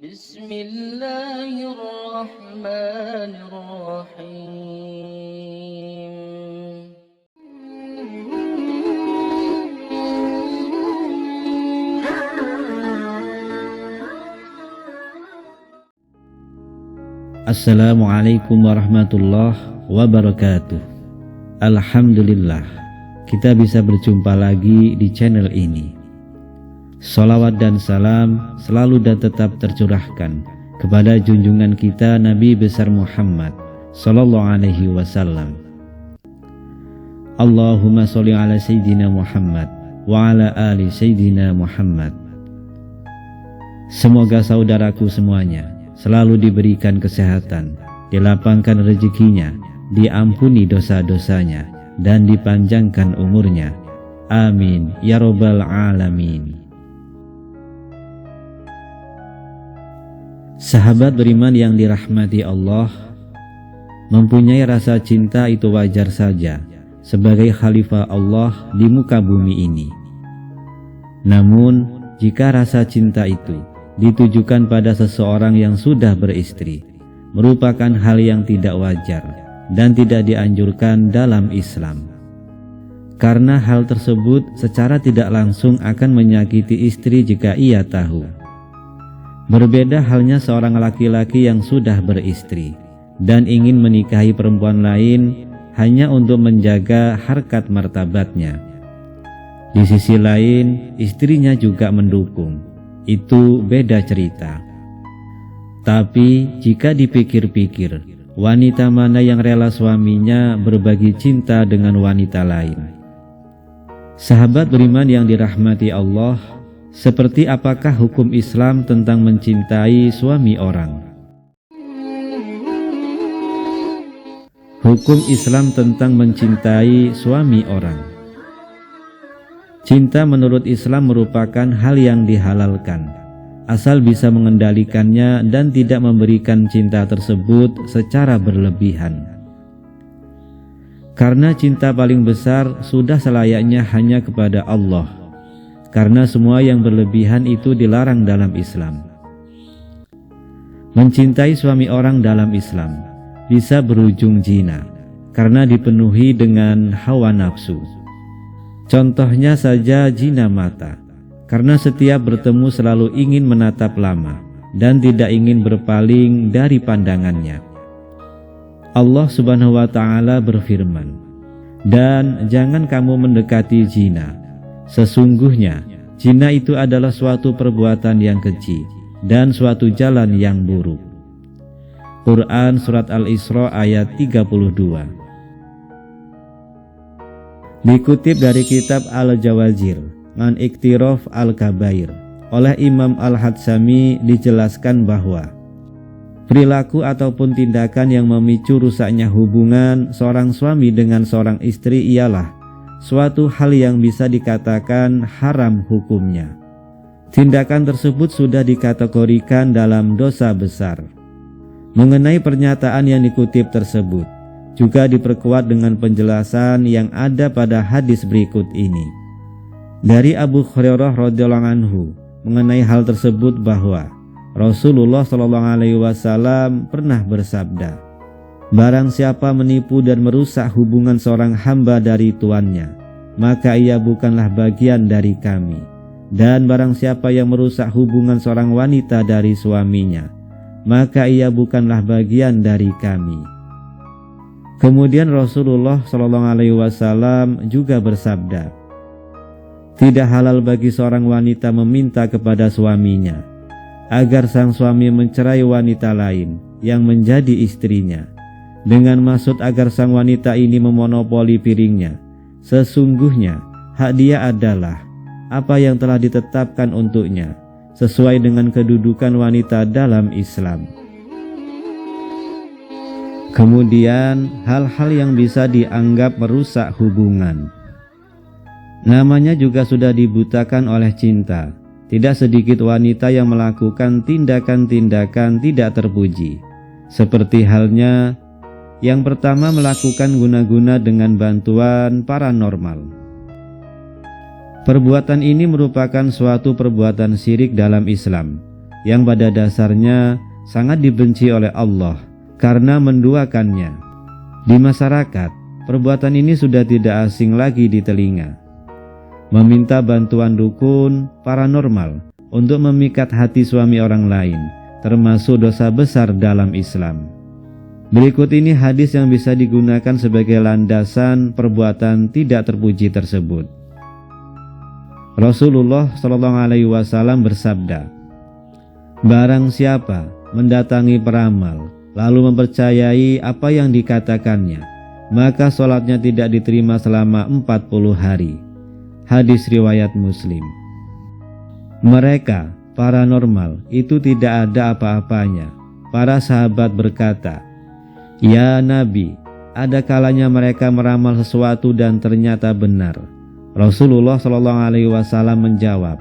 Bismillahirrahmanirrahim. Assalamualaikum warahmatullahi wabarakatuh. Alhamdulillah, kita bisa berjumpa lagi di channel ini. Sholawat dan salam selalu dan tetap tercurahkan kepada junjungan kita Nabi besar Muhammad sallallahu alaihi wasallam. Allahumma sholli ala sayyidina Muhammad wa ala ali sayyidina Muhammad. Semoga saudaraku semuanya selalu diberikan kesehatan, dilapangkan rezekinya, diampuni dosa-dosanya, dan dipanjangkan umurnya. Amin ya robbal alamin. Sahabat beriman yang dirahmati Allah, mempunyai rasa cinta itu wajar saja sebagai khalifah Allah di muka bumi ini. Namun, jika rasa cinta itu ditujukan pada seseorang yang sudah beristri, merupakan hal yang tidak wajar dan tidak dianjurkan dalam Islam. Karena hal tersebut secara tidak langsung akan menyakiti istri jika ia tahu. Berbeda halnya seorang laki-laki yang sudah beristri dan ingin menikahi perempuan lain hanya untuk menjaga harkat martabatnya. Di sisi lain, istrinya juga mendukung. Itu beda cerita. Tapi jika dipikir-pikir, wanita mana yang rela suaminya berbagi cinta dengan wanita lain? Sahabat beriman yang dirahmati Allah, seperti apakah hukum Islam tentang mencintai suami orang? Hukum Islam tentang mencintai suami orang. Cinta menurut Islam merupakan hal yang dihalalkan, asal bisa mengendalikannya dan tidak memberikan cinta tersebut secara berlebihan. Karena cinta paling besar sudah selayaknya hanya kepada Allah, karena semua yang berlebihan itu dilarang dalam Islam. Mencintai suami orang dalam Islam bisa berujung zina, karena dipenuhi dengan hawa nafsu. Contohnya saja zina mata, karena setiap bertemu selalu ingin menatap lama dan tidak ingin berpaling dari pandangannya. Allah Subhanahu wa ta'ala berfirman, "Dan jangan kamu mendekati zina. Sesungguhnya zina itu adalah suatu perbuatan yang keji dan suatu jalan yang buruk." Quran Surat Al-Isra ayat 32. Dikutip dari kitab Al-Jawazir Man Iktiraf Al-Kabair oleh Imam Al-Hadsami, dijelaskan bahwa perilaku ataupun tindakan yang memicu rusaknya hubungan seorang suami dengan seorang istri ialah suatu hal yang bisa dikatakan haram hukumnya. Tindakan tersebut sudah dikategorikan dalam dosa besar. Mengenai pernyataan yang dikutip tersebut juga diperkuat dengan penjelasan yang ada pada hadis berikut ini. Dari Abu Hurairah radhiyallahu anhu mengenai hal tersebut bahwa Rasulullah shallallahu alaihi wasallam pernah bersabda, "Barang siapa menipu dan merusak hubungan seorang hamba dari tuannya, maka ia bukanlah bagian dari kami. Dan barang siapa yang merusak hubungan seorang wanita dari suaminya, maka ia bukanlah bagian dari kami." Kemudian Rasulullah Shallallahu Alaihi Wasallam juga bersabda, "Tidak halal bagi seorang wanita meminta kepada suaminya agar sang suami mencerai wanita lain yang menjadi istrinya, dengan maksud agar sang wanita ini memonopoli piringnya. Sesungguhnya hak dia adalah apa yang telah ditetapkan untuknya sesuai dengan kedudukan wanita dalam Islam." Kemudian hal-hal yang bisa dianggap merusak hubungan. Namanya juga sudah dibutakan oleh cinta. Tidak sedikit wanita yang melakukan tindakan-tindakan tidak terpuji. Seperti halnya yang pertama, melakukan guna-guna dengan bantuan paranormal. Perbuatan ini merupakan suatu perbuatan syirik dalam Islam yang pada dasarnya sangat dibenci oleh Allah karena menduakannya. Di masyarakat, perbuatan ini sudah tidak asing lagi di telinga. Meminta bantuan dukun, paranormal untuk memikat hati suami orang lain, termasuk dosa besar dalam Islam. Berikut ini hadis yang bisa digunakan sebagai landasan perbuatan tidak terpuji tersebut. Rasulullah SAW bersabda, "Barang siapa mendatangi peramal lalu mempercayai apa yang dikatakannya, maka sholatnya tidak diterima selama 40 hari." Hadis riwayat Muslim. Mereka, paranormal, itu tidak ada apa-apanya. Para sahabat berkata, "Ya Nabi, ada kalanya mereka meramal sesuatu dan ternyata benar." Rasulullah SAW menjawab,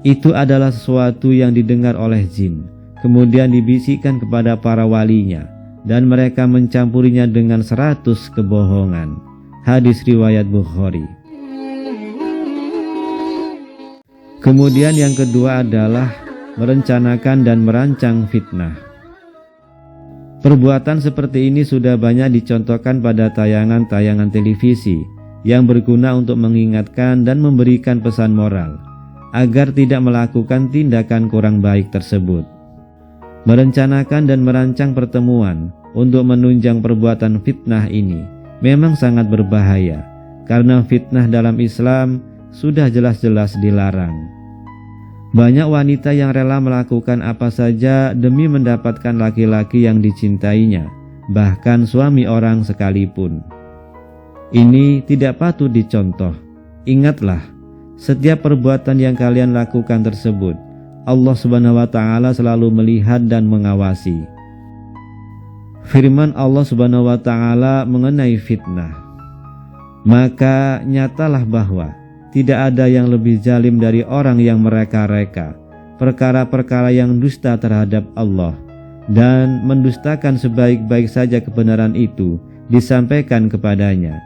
"Itu adalah sesuatu yang didengar oleh jin, kemudian dibisikkan kepada para walinya, dan mereka mencampurinya dengan 100 kebohongan." Hadis riwayat Bukhari. Kemudian yang kedua adalah merencanakan dan merancang fitnah. Perbuatan seperti ini sudah banyak dicontohkan pada tayangan-tayangan televisi yang berguna untuk mengingatkan dan memberikan pesan moral agar tidak melakukan tindakan kurang baik tersebut. Merencanakan dan merancang pertemuan untuk menunjang perbuatan fitnah ini memang sangat berbahaya, karena fitnah dalam Islam sudah jelas-jelas dilarang. Banyak wanita yang rela melakukan apa saja demi mendapatkan laki-laki yang dicintainya, bahkan suami orang sekalipun. Ini tidak patut dicontoh. Ingatlah, setiap perbuatan yang kalian lakukan tersebut, Allah Subhanahu wa Ta'ala selalu melihat dan mengawasi. Firman Allah Subhanahu wa Ta'ala mengenai fitnah, "Maka nyatalah bahwa tidak ada yang lebih zalim dari orang yang mereka-reka perkara-perkara yang dusta terhadap Allah, dan mendustakan sebaik-baik saja kebenaran itu disampaikan kepadanya.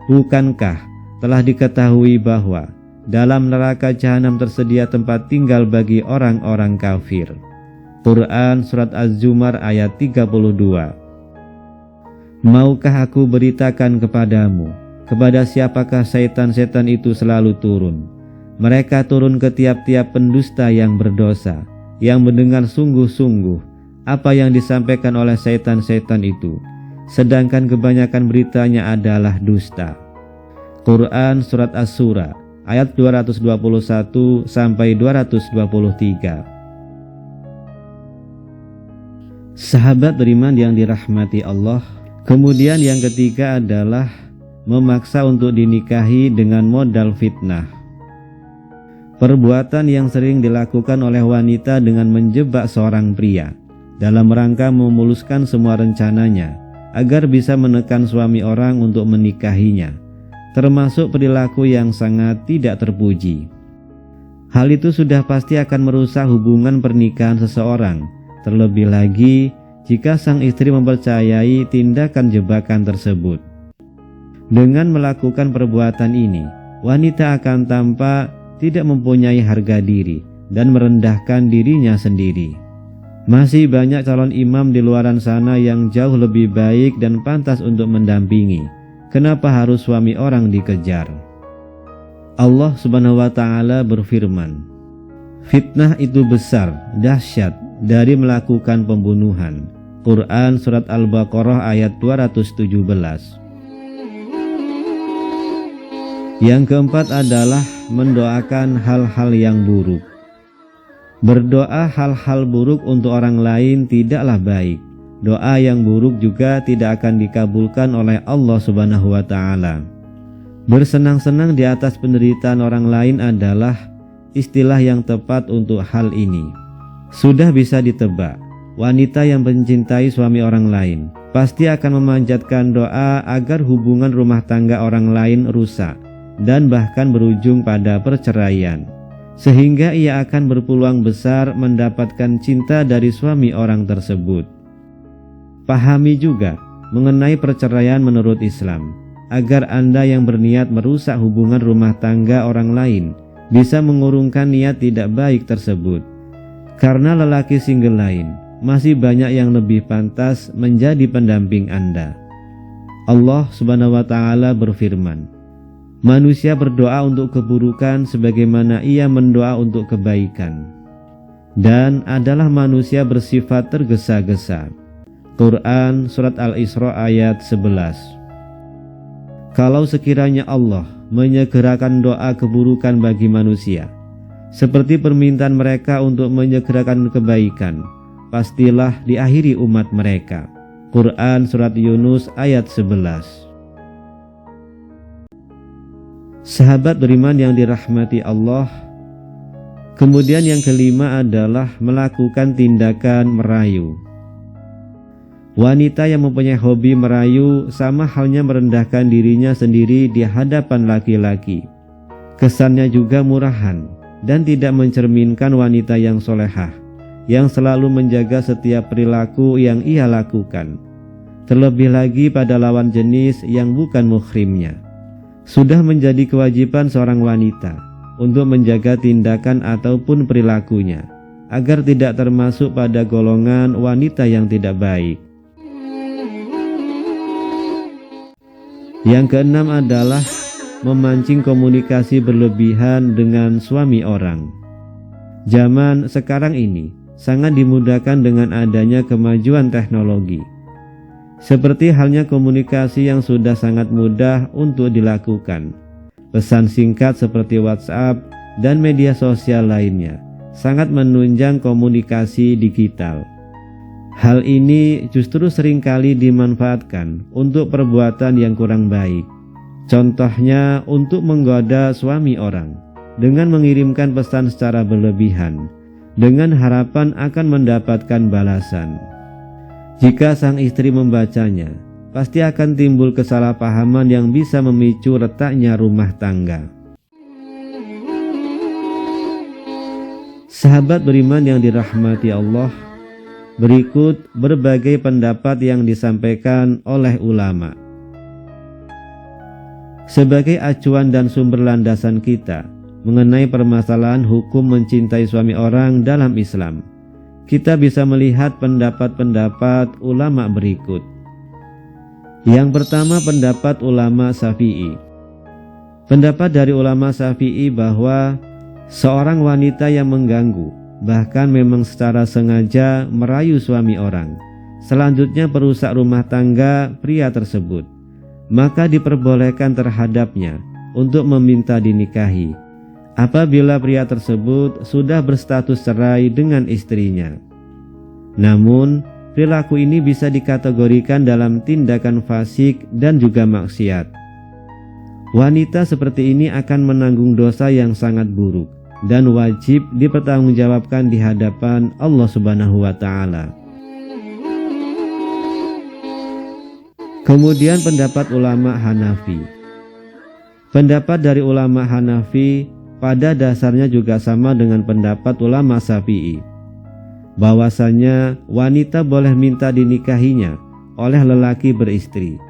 Bukankah telah diketahui bahwa dalam neraka jahanam tersedia tempat tinggal bagi orang-orang kafir?" Quran Surat Az-Zumar ayat 32. "Maukah aku beritakan kepadamu, kepada siapakah setan-setan itu selalu turun? Mereka turun ke tiap-tiap pendusta yang berdosa, yang mendengar sungguh-sungguh apa yang disampaikan oleh setan-setan itu, sedangkan kebanyakan beritanya adalah dusta." Quran Surat As-Sura ayat 221 sampai 223. Sahabat beriman yang dirahmati Allah, kemudian yang ketiga adalah memaksa untuk dinikahi dengan modal fitnah. Perbuatan yang sering dilakukan oleh wanita dengan menjebak seorang pria dalam rangka memuluskan semua rencananya agar bisa menekan suami orang untuk menikahinya, termasuk perilaku yang sangat tidak terpuji. Hal itu sudah pasti akan merusak hubungan pernikahan seseorang, terlebih lagi jika sang istri mempercayai tindakan jebakan tersebut. Dengan melakukan perbuatan ini, wanita akan tampak tidak mempunyai harga diri dan merendahkan dirinya sendiri. Masih banyak calon imam di luaran sana yang jauh lebih baik dan pantas untuk mendampingi. Kenapa harus suami orang dikejar? Allah Subhanahu wa Ta'ala berfirman, "Fitnah itu besar, dahsyat dari melakukan pembunuhan." Quran Surat Al-Baqarah ayat 217. Yang keempat adalah mendoakan hal-hal yang buruk. Berdoa hal-hal buruk untuk orang lain tidaklah baik. Doa yang buruk juga tidak akan dikabulkan oleh Allah Subhanahu wa Ta'ala. Bersenang-senang di atas penderitaan orang lain adalah istilah yang tepat untuk hal ini. Sudah bisa ditebak, wanita yang mencintai suami orang lain pasti akan memanjatkan doa agar hubungan rumah tangga orang lain rusak dan bahkan berujung pada perceraian, sehingga ia akan berpeluang besar mendapatkan cinta dari suami orang tersebut. Pahami juga mengenai perceraian menurut Islam, agar Anda yang berniat merusak hubungan rumah tangga orang lain bisa mengurungkan niat tidak baik tersebut. Karena lelaki single lain masih banyak yang lebih pantas menjadi pendamping Anda. Allah Subhanahu wa taala berfirman, manusia berdoa untuk keburukan sebagaimana ia mendoa untuk kebaikan, dan adalah manusia bersifat tergesa-gesa. Quran Surat Al-Isra ayat 11. Kalau sekiranya Allah menyegerakan doa keburukan bagi manusia, seperti permintaan mereka untuk menyegerakan kebaikan, pastilah diakhiri umat mereka. Quran Surat Yunus ayat 11. Sahabat beriman yang dirahmati Allah, kemudian yang kelima adalah melakukan tindakan merayu. Wanita yang mempunyai hobi merayu sama halnya merendahkan dirinya sendiri di hadapan laki-laki. Kesannya juga murahan dan tidak mencerminkan wanita yang solehah, yang selalu menjaga setiap perilaku yang ia lakukan, terlebih lagi pada lawan jenis yang bukan muhrimnya. Sudah menjadi kewajiban seorang wanita untuk menjaga tindakan ataupun perilakunya, agar tidak termasuk pada golongan wanita yang tidak baik. Yang keenam adalah memancing komunikasi berlebihan dengan suami orang. Zaman sekarang ini sangat dimudahkan dengan adanya kemajuan teknologi. Seperti halnya komunikasi yang sudah sangat mudah untuk dilakukan. Pesan singkat seperti WhatsApp dan media sosial lainnya sangat menunjang komunikasi digital. Hal ini justru seringkali dimanfaatkan untuk perbuatan yang kurang baik. Contohnya untuk menggoda suami orang dengan mengirimkan pesan secara berlebihan dengan harapan akan mendapatkan balasan. Jika sang istri membacanya, pasti akan timbul kesalahpahaman yang bisa memicu retaknya rumah tangga. Sahabat beriman yang dirahmati Allah, berikut berbagai pendapat yang disampaikan oleh ulama. Sebagai acuan dan sumber landasan kita mengenai permasalahan hukum mencintai suami orang dalam Islam, kita bisa melihat pendapat-pendapat ulama berikut. Yang pertama, pendapat ulama Syafi'i. Pendapat dari ulama Syafi'i bahwa seorang wanita yang mengganggu, bahkan memang secara sengaja merayu suami orang, selanjutnya perusak rumah tangga pria tersebut, maka diperbolehkan terhadapnya untuk meminta dinikahi apabila pria tersebut sudah berstatus cerai dengan istrinya. Namun, perilaku ini bisa dikategorikan dalam tindakan fasik dan juga maksiat. Wanita seperti ini akan menanggung dosa yang sangat buruk dan wajib dipertanggungjawabkan di hadapan Allah Subhanahu wa taala. Kemudian pendapat ulama Hanafi. Pendapat dari ulama Hanafi pada dasarnya juga sama dengan pendapat ulama Syafi'i, bahwasanya wanita boleh minta dinikahinya oleh lelaki beristri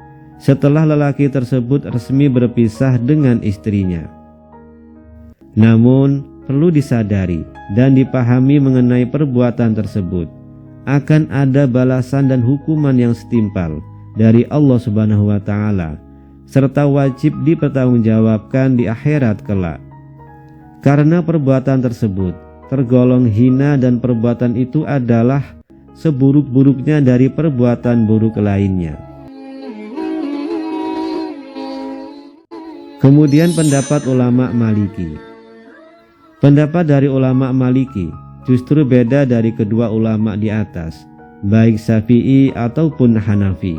setelah lelaki tersebut resmi berpisah dengan istrinya. Namun perlu disadari dan dipahami mengenai perbuatan tersebut akan ada balasan dan hukuman yang setimpal dari Allah Subhanahu wa taala, serta wajib dipertanggungjawabkan di akhirat kelak. Karena perbuatan tersebut tergolong hina dan perbuatan itu adalah seburuk-buruknya dari perbuatan buruk lainnya. Kemudian pendapat ulama Maliki. Pendapat dari ulama Maliki justru beda dari kedua ulama di atas, baik Syafi'i ataupun Hanafi.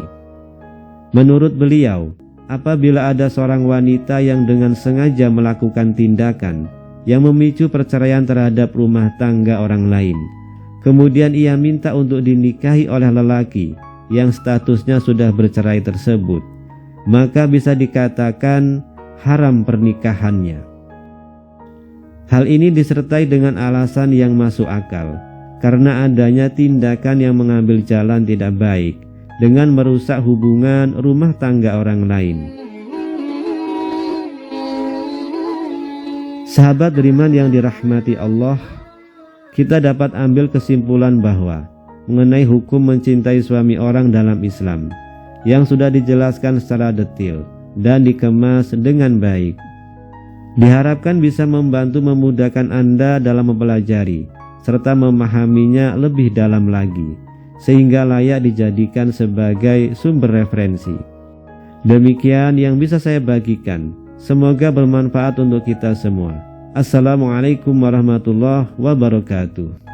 Menurut beliau, apabila ada seorang wanita yang dengan sengaja melakukan tindakan yang memicu perceraian terhadap rumah tangga orang lain, kemudian ia minta untuk dinikahi oleh lelaki yang statusnya sudah bercerai tersebut, maka bisa dikatakan haram pernikahannya. Hal ini disertai dengan alasan yang masuk akal, karena adanya tindakan yang mengambil jalan tidak baik dengan merusak hubungan rumah tangga orang lain. Sahabat beriman yang dirahmati Allah, kita dapat ambil kesimpulan bahwa mengenai hukum mencintai suami orang dalam Islam yang sudah dijelaskan secara detail dan dikemas dengan baik, diharapkan bisa membantu memudahkan Anda dalam mempelajari serta memahaminya lebih dalam lagi, sehingga layak dijadikan sebagai sumber referensi. Demikian yang bisa saya bagikan. Semoga bermanfaat untuk kita semua. Assalamualaikum warahmatullahi wabarakatuh.